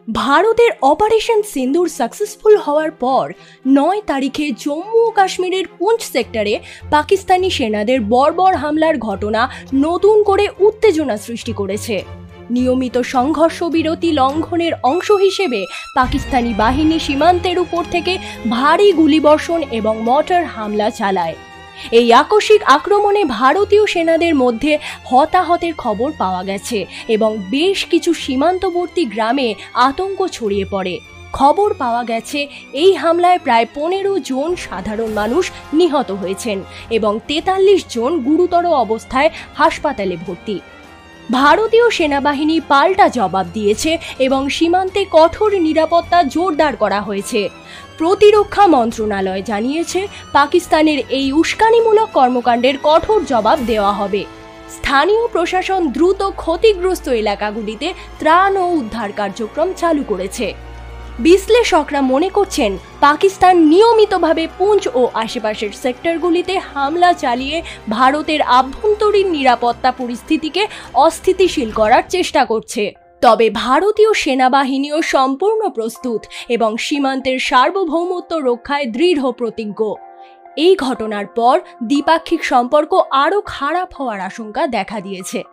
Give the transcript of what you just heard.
ভারতের অপারেশন সিন্দুর সাকসেসফুল হওয়ার পর ৯ তারিখে জম্মু ও কাশ্মীরের পুঞ্চ সেক্টরে পাকিস্তানি সেনাদের বর্বর হামলার ঘটনা নতুন করে উত্তেজনা সৃষ্টি করেছে। নিয়মিত সংঘর্ষ বিরতি লঙ্ঘনের অংশ হিসেবে পাকিস্তানি বাহিনী সীমান্তের উপর থেকে ভারী গুলিবর্ষণ এবং মর্টার হামলা চালায়। এই আকস্মিক আক্রমণে ভারতীয় সেনাদের মধ্যে হতাহতের খবর পাওয়া গেছে এবং বেশ কিছু সীমান্তবর্তী গ্রামে আতঙ্ক ছড়িয়ে পড়ে। খবর পাওয়া গেছে এই হামলায় প্রায় ১৫ জন সাধারণ মানুষ নিহত হয়েছেন এবং ৪৩ জন গুরুতর অবস্থায় হাসপাতালে ভর্তি। ভারতীয় সেনাবাহিনী পাল্টা জবাব দিয়েছে এবং সীমান্তে কঠোর নিরাপত্তা জোরদার করা হয়েছে। প্রতিরক্ষা মন্ত্রণালয় জানিয়েছে পাকিস্তানের এই উস্কানিমূলক কর্মকাণ্ডের কঠোর জবাব দেওয়া হবে। স্থানীয় প্রশাসন দ্রুত ক্ষতিগ্রস্ত এলাকাগুলিতে ত্রাণ ও উদ্ধার কার্যক্রম চালু করেছে। বিশ্লেষকরা মনে করছেন পাকিস্তান নিয়মিতভাবে পুঞ্চ ও আশেপাশের সেক্টরগুলিতে হামলা চালিয়ে ভারতের আভ্যন্তরীণ নিরাপত্তা পরিস্থিতিকে অস্থিতিশীল করার চেষ্টা করছে। তবে ভারতীয় সেনাবাহিনীও সম্পূর্ণ প্রস্তুত এবং সীমান্তের সার্বভৌমত্ব রক্ষায় দৃঢ় প্রতিজ্ঞ। এই ঘটনার পর দ্বিপাক্ষিক সম্পর্ক আরও খারাপ হওয়ার আশঙ্কা দেখা দিয়েছে।